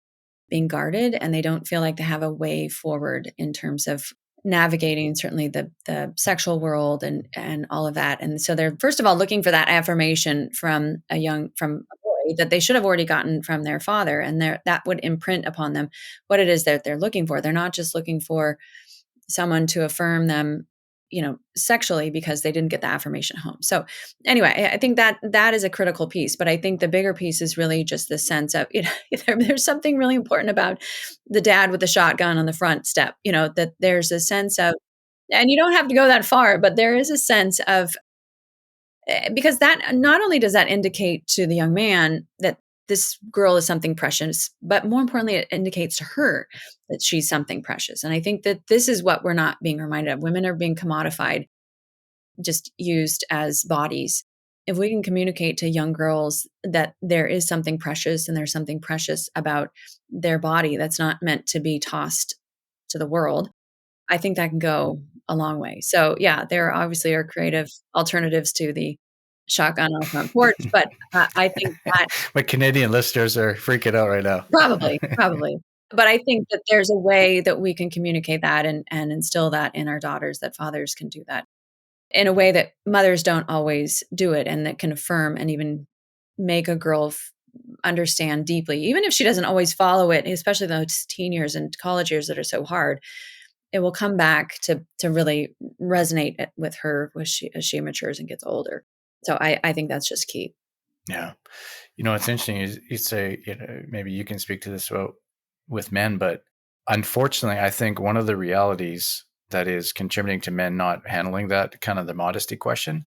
being guarded, and they don't feel like they have a way forward in terms of navigating certainly the sexual world and all of that. And so they're first of all looking for that affirmation from a boy that they should have already gotten from their father, and that would imprint upon them what it is that they're looking for. They're not just looking for someone to affirm them, sexually, because they didn't get the affirmation at home. So anyway, I think that is a critical piece. But I think the bigger piece is really just the sense of, there's something really important about the dad with the shotgun on the front step, that there's a sense of, and you don't have to go that far, but there is a sense of, because that not only does that indicate to the young man that this girl is something precious, but more importantly, it indicates to her that she's something precious. And I think that this is what we're not being reminded of. Women are being commodified, just used as bodies. If we can communicate to young girls that there is something precious and there's something precious about their body that's not meant to be tossed to the world, I think that can go a long way. So yeah, there obviously are creative alternatives to the shotgun on the front porch, but I think that My Canadian listeners are freaking out right now. probably. But I think that there's a way that we can communicate that and instill that in our daughters, that fathers can do that in a way that mothers don't always do it, and that can affirm and even make a girl understand deeply, even if she doesn't always follow it, especially those teen years and college years that are so hard. It will come back to really resonate with her as she matures and gets older. So I think that's just key. Yeah. It's interesting. You say, maybe you can speak to this with men, but unfortunately, I think one of the realities that is contributing to men not handling that kind of the modesty question,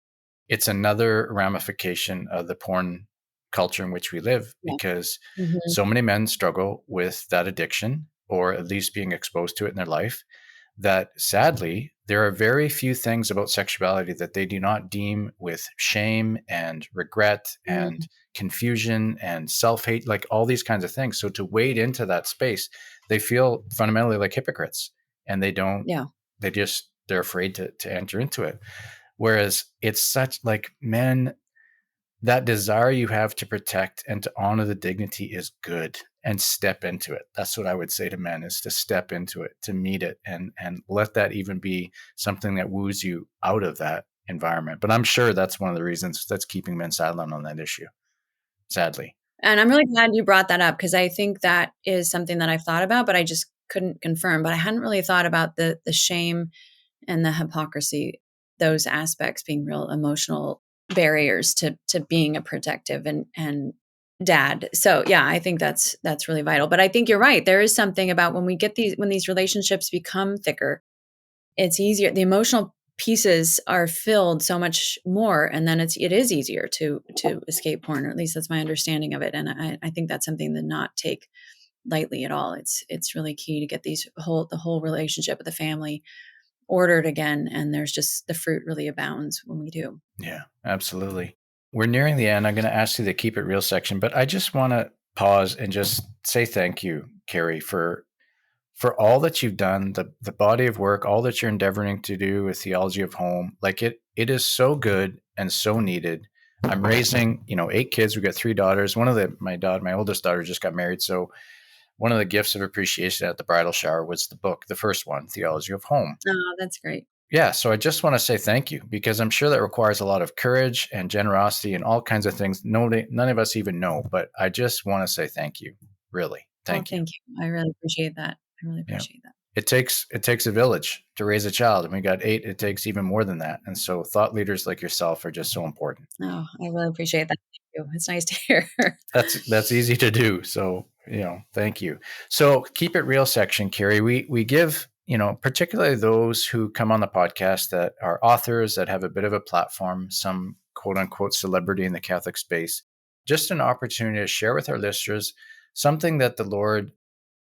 it's another ramification of the porn culture in which we live, because so many men struggle with that addiction, or at least being exposed to it in their life. that sadly, there are very few things about sexuality that they do not deem with shame and regret and Mm, confusion and self-hate, like all these kinds of things. So to wade into that space, they feel fundamentally like hypocrites, and they don't, yeah. they're afraid to enter into it. Whereas it's such like men, that desire you have to protect and to honor the dignity is good, and step into it. That's what I would say to men, is to step into it, to meet it, and let that even be something that woos you out of that environment. But I'm sure that's one of the reasons that's keeping men silent on that issue, sadly. And I'm really glad you brought that up because I think that is something that I've thought about, but I just couldn't confirm. But I hadn't really thought about the shame and the hypocrisy, those aspects being real emotional barriers to being a protective and dad. So yeah, I think that's really vital. But I think you're right. There is something about when these relationships become thicker, it's easier. The emotional pieces are filled so much more, and then it is easier to escape porn, or at least that's my understanding of it. And I think that's something to not take lightly at all. It's really key to get the whole relationship with the family ordered again, and there's just the fruit really abounds when we do. Yeah, absolutely. We're nearing the end. I'm going to ask you the keep it real section, but I just want to pause and just say thank you, Carrie, for all that you've done, the body of work, all that you're endeavoring to do with Theology of Home. Like it is so good and so needed. I'm raising, 8 kids. We got 3 daughters. My oldest daughter just got married. So one of the gifts of appreciation at the bridal shower was the book, the first one, Theology of Home. Oh, that's great. Yeah. So I just want to say thank you, because I'm sure that requires a lot of courage and generosity and all kinds of things. None of us even know, but I just want to say thank you. Really. Oh, Thank you. thank you. I really appreciate that. I really Yeah. appreciate that. It takes a village to raise a child, and we got 8. It takes even more than that, and so thought leaders like yourself are just so important. Oh, I really appreciate that. Thank you. It's nice to hear. That's easy to do, so thank you. So keep it real section, Carrie. We give, particularly those who come on the podcast that are authors, that have a bit of a platform, some quote unquote celebrity in the Catholic space, just an opportunity to share with our listeners something that the Lord,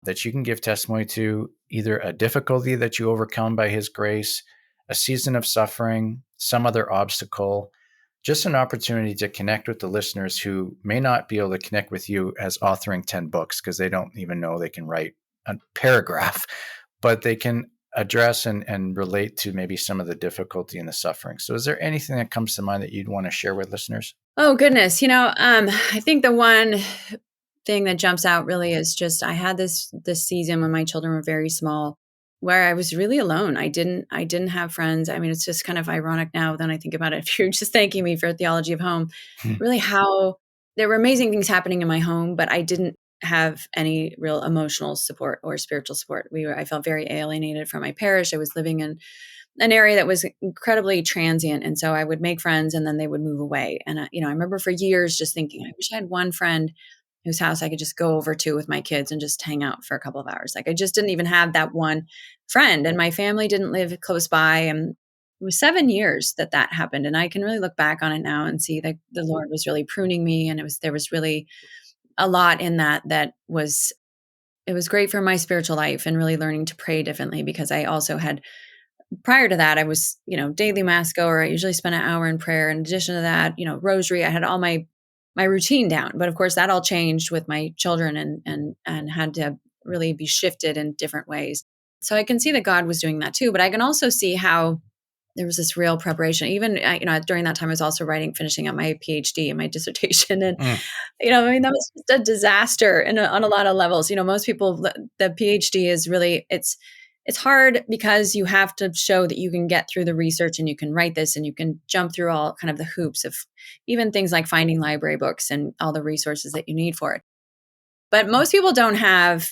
that you can give testimony to, either a difficulty that you overcome by his grace, a season of suffering, some other obstacle, just an opportunity to connect with the listeners who may not be able to connect with you as authoring 10 books because they don't even know they can write a paragraph, but they can address and relate to maybe some of the difficulty and the suffering. So is there anything that comes to mind that you'd want to share with listeners? Oh goodness, I think the one thing that jumps out really is just I had this season when my children were very small where I was really alone. I didn't have friends. I mean, it's just kind of ironic now when I think about it. If you're just thanking me for Theology of Home, really how there were amazing things happening in my home, but I didn't have any real emotional support or spiritual support. I felt very alienated from my parish. I was living in an area that was incredibly transient. And so I would make friends and then they would move away. And, I remember for years just thinking, I wish I had one friend whose house I could just go over to with my kids and just hang out for a couple of hours. Like I just didn't even have that one friend, and my family didn't live close by. And it was 7 years that happened. And I can really look back on it now and see that the Lord was really pruning me. And there was really a lot in it was great for my spiritual life and really learning to pray differently, because I also had, prior to that, I was, daily mass goer. I usually spent an hour in prayer. In addition to that, rosary. I had all my routine down. But of course, that all changed with my children and had to really be shifted in different ways. So I can see that God was doing that too. But I can also see how there was this real preparation. Even during that time, I was also finishing up my PhD and my dissertation, and Mm. I mean, that was just a disaster on a lot of levels. Most people, the PhD is really it's hard because you have to show that you can get through the research and you can write this and you can jump through all kind of the hoops of even things like finding library books and all the resources that you need for it. But most people don't have,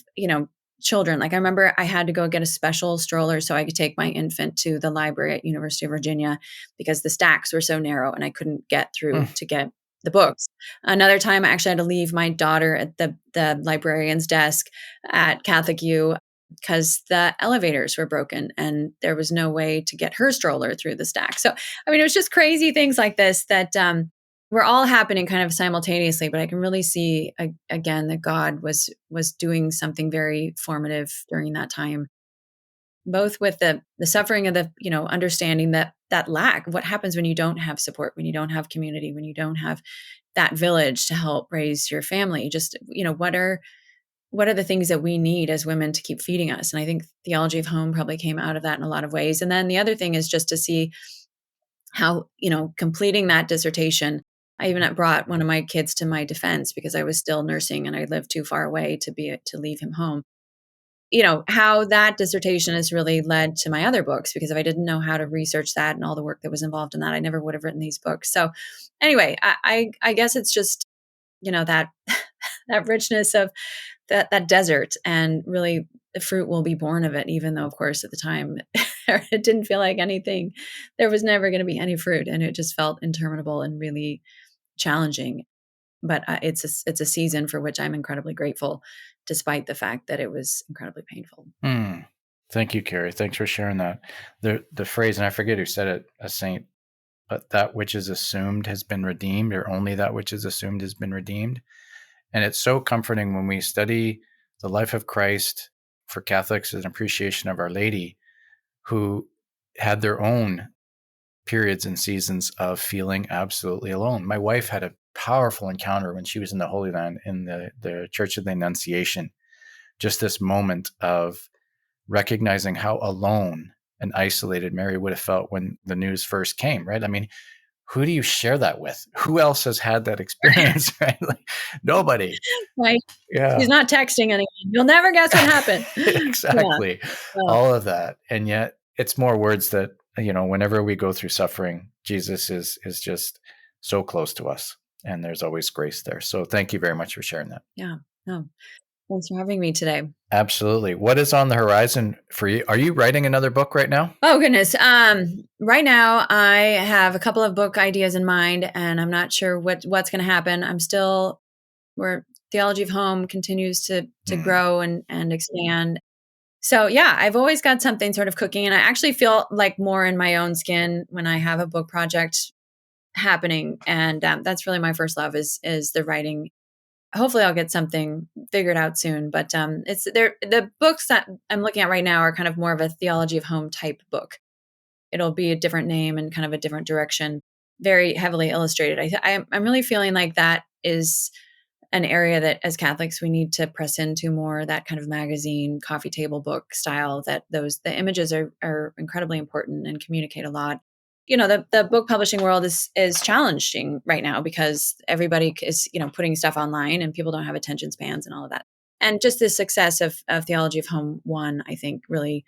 children. Like I remember I had to go get a special stroller so I could take my infant to the library at University of Virginia because the stacks were so narrow and I couldn't get through Mm. to get the books. Another time I actually had to leave my daughter at the librarian's desk at Catholic U because the elevators were broken and there was no way to get her stroller through the stack. So, I mean, it was just crazy things like this that were all happening kind of simultaneously, but I can really see again that God was doing something very formative during that time. both with the suffering of the, understanding that lack, what happens when you don't have support, when you don't have community, when you don't have that village to help raise your family. Just, what are the things that we need as women to keep feeding us? And I think Theology of Home probably came out of that in a lot of ways. And then the other thing is just to see how, completing that dissertation, I even brought one of my kids to my defense because I was still nursing and I lived too far away to leave him home. How that dissertation has really led to my other books, because if I didn't know how to research that and all the work that was involved in that, I never would have written these books. So anyway, I guess it's just, that that richness of that desert, and really the fruit will be born of it, even though, of course, at the time it didn't feel like anything. There was never going to be any fruit, and it just felt interminable and really challenging. But it's a season for which I'm incredibly grateful, despite the fact that it was incredibly painful. Thank you, Carrie. Thanks for sharing that. The phrase, and I forget who said it, a saint, but that which is assumed has been redeemed, or only that which is assumed has been redeemed. And it's so comforting when we study the life of Christ. For Catholics, an appreciation of Our Lady, who had their own periods and seasons of feeling absolutely alone. My wife had a powerful encounter when she was in the Holy Land in the Church of the Annunciation. Just this moment of recognizing how alone and isolated Mary would have felt when the news first came, right? I mean, who do you share that with? Who else has had that experience, right? Like, nobody. Right. Yeah. She's not texting anyone. You'll never guess what happened. Exactly. Yeah. All of that. And yet it's more words that, whenever we go through suffering, Jesus is just so close to us, and there's always grace there. So thank you very much for sharing that. Yeah. No. Thanks for having me today. Absolutely. What is on the horizon for you? Are you writing another book right now? Oh, goodness. Right now I have a couple of book ideas in mind, and I'm not sure what's going to happen. Where Theology of Home continues to grow and expand. So yeah, I've always got something sort of cooking, and I actually feel like more in my own skin when I have a book project happening. And that's really my first love is the writing. Hopefully I'll get something figured out soon, but the books that I'm looking at right now are kind of more of a Theology of Home type book. It'll be a different name and kind of a different direction, very heavily illustrated. I'm really feeling like that is an area that as Catholics we need to press into more, that kind of magazine, coffee table book style, that the images are incredibly important and communicate a lot. The book publishing world is challenging right now because everybody is, putting stuff online and people don't have attention spans and all of that. And just the success of Theology of Home 1, I think, really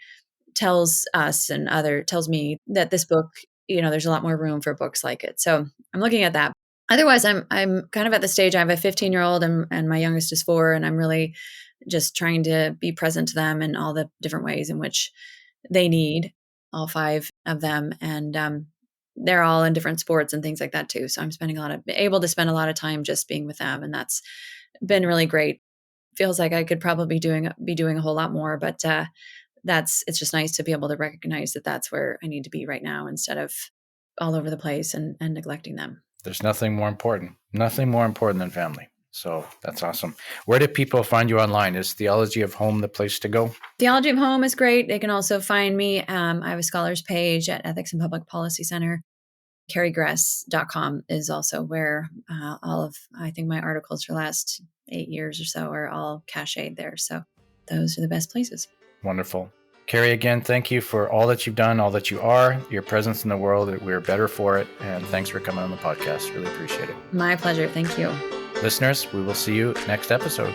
tells me that this book, there's a lot more room for books like it. So I'm looking at that. Otherwise, I'm kind of at the stage. I have a 15-year-old and my youngest is 4, and I'm really just trying to be present to them in all the different ways in which they need, all 5 of them, and they're all in different sports and things like that too. So I'm able to spend a lot of time just being with them, and that's been really great. Feels like I could probably be doing a whole lot more, but it's just nice to be able to recognize that that's where I need to be right now instead of all over the place and neglecting them. There's nothing more important than family. So that's awesome. Where do people find you online? Is Theology of Home the place to go? Theology of Home is great. They can also find me. I have a scholars page at Ethics and Public Policy Center. CarrieGress.com is also where I think my articles for the last 8 years or so are all cached there. So those are the best places. Wonderful. Carrie, again, thank you for all that you've done, all that you are, your presence in the world. We're better for it. And thanks for coming on the podcast. Really appreciate it. My pleasure. Thank you. Listeners, we will see you next episode.